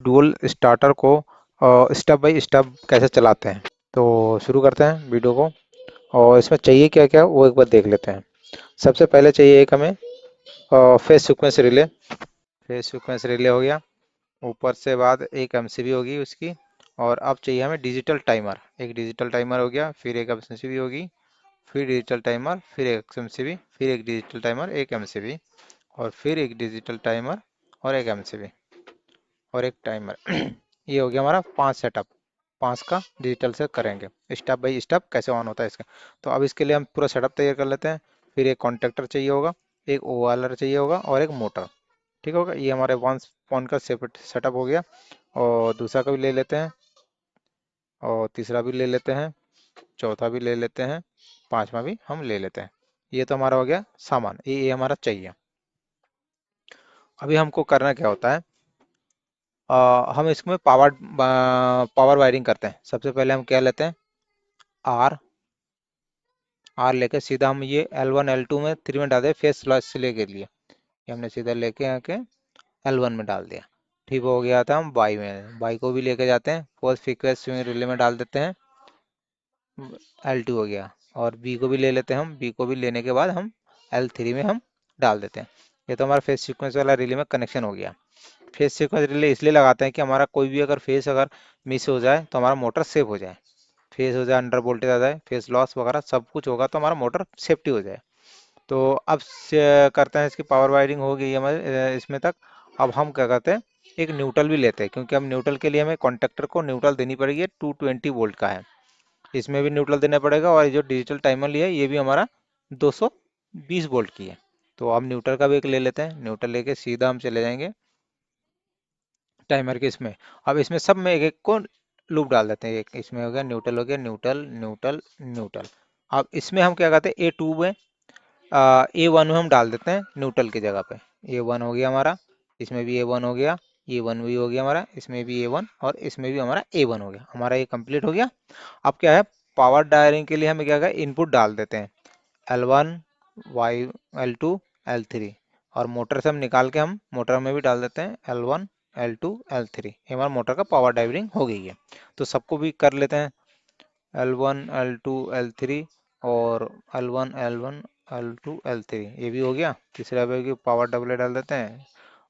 Dual starter को step by step कैसे चलाते हैं। तो शुरू करते हैं वीडियो को, और इसमें चाहिए क्या क्या वो एक बार देख लेते हैं। सबसे पहले चाहिए एक हमें face sequence relay. Face sequence relay हो गया, ऊपर से बाद एक एमसीबी होगी उसकी, और अब चाहिए हमें डिजिटल टाइमर। एक डिजिटल टाइमर हो गया, फिर एक एमसीबी होगी, फिर डिजिटल टाइमर, फिर एक एमसीबी, फिर एक डिजिटल टाइमर, एक एमसीबी, और फिर एक डिजिटल टाइमर और एक एमसीबी और एक टाइमर। ये हो गया हमारा 5 सेटअप। 5 का डिजिटल से करेंगे, स्टेप बाय स्टेप कैसे ऑन होता है इसका। तो अब इसके लिए हम पूरा सेटअप तैयार कर लेते हैं। फिर एक कॉन्टेक्टर चाहिए होगा, एक ओआरएल चाहिए होगा और एक मोटर। ठीक होगा, ये हमारे 1 पॉइंट का सेटअप हो गया। और दूसरा का भी ले लेते हैं, और तीसरा भी ले लेते हैं, चौथा भी ले लेते हैं, पांचवा भी हम ले लेते हैं। ये तो हमारा हो गया सामान, ये हमारा चाहिए। अभी हमको करना क्या होता है, हम इसमें पावर वायरिंग करते हैं। सबसे पहले हम क्या लेते हैं, आर। आर लेके सीधा हम ये L1 L2 में 3 में डाल दें फेस सिले के लिए। ये हमने सीधा लेके आके L1 में डाल दिया। ठीक हो गया था, हम बाई में, बाई को भी लेके जाते हैं, फोर्थ फ्रीक्वेंसी रिले में डाल देते हैं, L2 हो गया। और बी को भी ले लेते हैं हम, बी को भी लेने के बाद हम L3 में हम डाल देते हैं। ये तो हमारा फेस सीक्वेंस वाला रिले में कनेक्शन हो गया। फेस सीक्वेंस रिले इसलिए लगाते हैं कि हमारा कोई भी अगर फेस अगर मिस हो जाए तो हमारा मोटर सेव हो जाए। फेस हो जाए, अंडर वोल्टेज आ जाए, फेस लॉस वगैरह सब कुछ होगा तो हमारा मोटर सेफ्टी हो जाए। तो अब करते हैं, इसकी पावर वायरिंग हो गई है हमारे इसमें तक। अब हम क्या करते हैं, एक न्यूट्रल भी लेते हैं, क्योंकि हम न्यूट्रल के लिए हमें कॉन्टेक्टर को न्यूट्रल देनी पड़ेगी। 220 वोल्ट का है, इसमें भी न्यूट्रल देना पड़ेगा। और ये जो डिजिटल टाइमर लिया है ये भी हमारा 220 वोल्ट की है। तो हम न्यूट्रल का भी एक ले लेते हैं, न्यूट्रल लेके सीधा हम चले जाएंगे टाइमर के इसमें। अब इसमें सब में एक एक को लूप डाल देते हैं। एक इसमें हो गया न्यूट्रल, हो गया न्यूट्रल न्यूट्रल न्यूट्रल। अब इसमें हम क्या करते हैं, A2 में A1 में हम डाल देते हैं न्यूट्रल की जगह पे। A1 हो गया हमारा, इसमें भी A1 हो गया, A1 भी हो गया हमारा, इसमें भी A1 और इसमें भी हमारा A1 हो गया। हमारा ये कंप्लीट हो गया। अब क्या है, पावर डायरिंग के लिए हमें क्या है, इनपुट डाल देते हैं L1 Y L2 L3, और मोटर से हम निकाल के हम मोटर में भी डाल देते हैं L1 L2 L3। ये हमारा मोटर का पावर डायरिंग हो गई है। तो सबको भी कर लेते हैं, L1 L2 L3 और L1 L1 L2 L3, ये भी हो गया। तीसरा भी पावर डबल डाल देते हैं,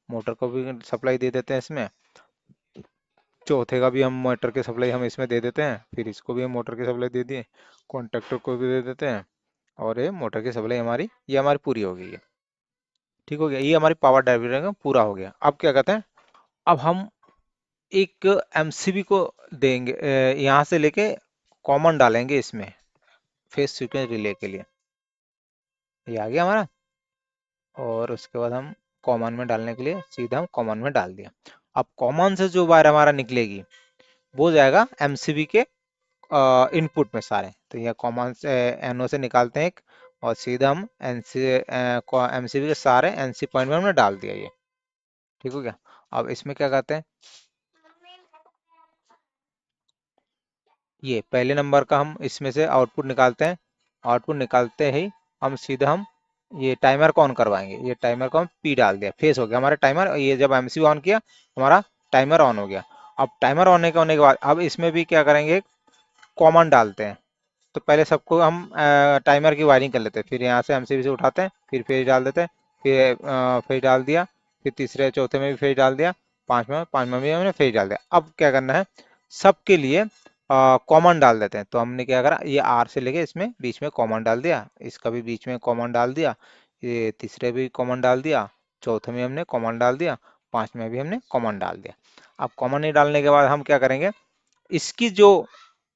मोटर को भी सप्लाई दे देते हैं इसमें। चौथे का भी हम मोटर की सप्लाई हम इसमें दे देते हैं, फिर इसको भी हम मोटर की सप्लाई दे दिए, कॉन्ट्रैक्टर को भी दे देते हैं, और ये मोटर की सप्लाई हमारी ये हमारी पूरी हो गई है। ठीक हो गया, ये हमारी पावर डायविंग पूरा हो गया। अब क्या कहते हैं, अब हम एक एमसीबी को देंगे, यहाँ से लेके कॉमन डालेंगे इसमें फेस सीक्वेंस रिले के लिए। ये आ गया हमारा, और उसके बाद हम कॉमन में डालने के लिए सीधा हम कॉमन में डाल दिया। अब कॉमन से जो वायर हमारा निकलेगी वो जाएगा एमसीबी के इनपुट में सारे। तो ये कॉमन से एनओ से निकालते हैं एक, और सीधा हम एमसीबी के सारे एनसी पॉइंट में हमने डाल दिया ये। ठीक हो गया। अब इसमें क्या करते हैं, ये पहले नंबर का हम इसमें से आउटपुट निकालते हैं। आउटपुट निकालते ही हम सीधा हम ये टाइमर को ऑन करवाएंगे। ये टाइमर को हम पी डाल दिया, फेस हो गया हमारा टाइमर। ये जब एमसीबी ऑन किया हमारा टाइमर ऑन हो गया। अब टाइमर ऑन होने के बाद अब इसमें भी क्या करेंगे, कॉमन डालते हैं। तो पहले सबको हम टाइमर की वायरिंग कर लेते हैं, फिर यहाँ से एमसीबी से उठाते हैं, फिर फेज डाल देते हैं, फिर फेज डाल दिया, फिर तीसरे चौथे में भी फेज डाल दिया, पांचवा में हमने फेज डाल दिया। अब क्या करना है, सबके लिए कॉमन डाल देते हैं। तो हमने क्या करा, ये आर से लेके इसमें बीच में कॉमन डाल दिया, इसका भी बीच में कॉमन डाल दिया, ये तीसरे भी कॉमन डाल दिया, चौथे में हमने कॉमन डाल दिया, पांचवें में भी हमने कॉमन डाल दिया। अब कॉमन नहीं डालने के बाद हम क्या करेंगे, इसकी जो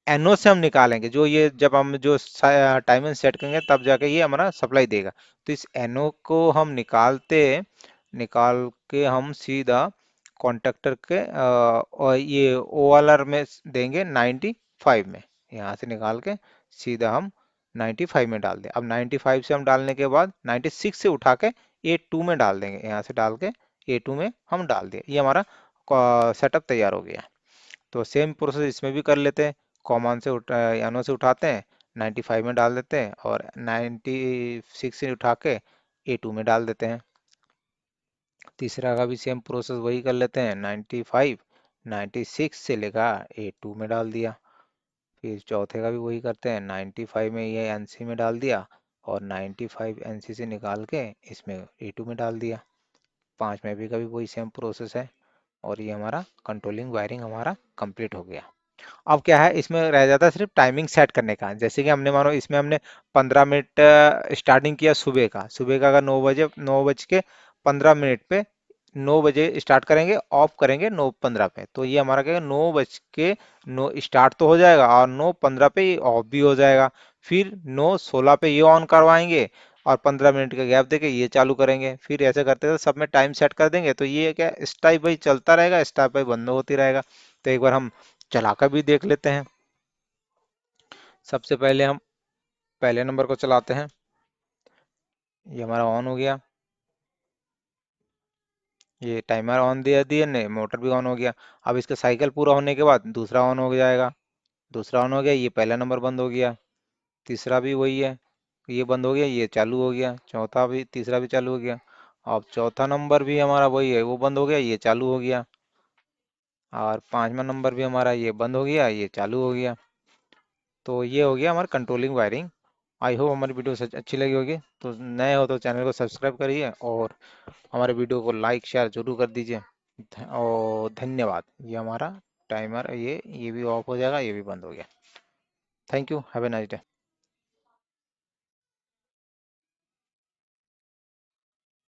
एनओ से हम निकालेंगे, जो ये जब हम जो टाइमिंग सेट करेंगे तब जाके ये हमारा सप्लाई देगा। तो इस एनओ को हम निकाल के हम सीधा कॉन्ट्रैक्टर के और ये ओएलआर में देंगे 95 में। यहाँ से निकाल के सीधा हम 95 में डाल दें। अब 95 से हम डालने के बाद 96 से उठा के A2 में डाल देंगे, यहाँ से डाल के A2 में हम डाल दिए। ये हमारा सेटअप तैयार हो गया। तो सेम प्रोसेस इसमें भी कर लेते हैं। कॉमन से यानो से उठाते हैं, 95 में डाल देते हैं, और 96 से उठा के A2 में डाल देते हैं। तीसरा का भी सेम प्रोसेस वही कर लेते हैं, 95 96 से लेकर A2 में डाल दिया। फिर चौथे का भी वही करते हैं, 95 में ये NC में डाल दिया और 95 NC से निकाल के इसमें A2 में डाल दिया। पांचवें भी का भी वही सेम प्रोसेस है और ये हमारा कंट्रोलिंग वायरिंग हमारा कंप्लीट हो गया। अब क्या है, इसमें रह जाता है सिर्फ टाइमिंग सेट करने का। जैसे कि हमने मानो इसमें हमने 15 मिनट स्टार्टिंग किया सुबह का अगर 9 बजे 9:15 पे 9 बजे स्टार्ट करेंगे, ऑफ करेंगे 9:15 पे, तो ये हमारा क्या 9 बज के 9 स्टार्ट तो हो जाएगा और 9:15 पे ये ऑफ भी हो जाएगा। फिर 9:16 पे ये ऑन करवाएंगे और 15 मिनट का गैप देके ये चालू करेंगे। फिर ऐसे करते करते सब में टाइम सेट कर देंगे, तो ये क्या स्टेप बाई चलता रहेगा, स्टेप बाई बंद होती रहेगा। तो एक बार हम चलाकर भी देख लेते हैं। सबसे पहले हम पहले नंबर को चलाते हैं। ये हमारा ऑन हो गया, ये टाइमर ऑन दिया दिए ने, मोटर भी ऑन हो गया। अब इसका साइकिल पूरा होने के बाद दूसरा ऑन हो जाएगा। दूसरा ऑन हो गया, ये पहला नंबर बंद हो गया। तीसरा भी वही है, ये बंद हो गया, ये चालू हो गया। चौथा भी, तीसरा भी चालू हो गया। अब चौथा नंबर भी हमारा वही है, वो बंद हो गया, ये चालू हो गया। और पांचवा नंबर भी हमारा ये बंद हो गया, ये चालू हो गया। तो ये हो गया हमारा कंट्रोलिंग वायरिंग। आई होप हमारी वीडियो सच अच्छी लगी होगी। तो नए हो तो चैनल को सब्सक्राइब करिए और हमारे वीडियो को लाइक शेयर जरूर कर दीजिए। और धन्यवाद। ये हमारा टाइमर, ये भी ऑफ हो जाएगा, ये भी बंद हो गया। Thank you, have a nice day.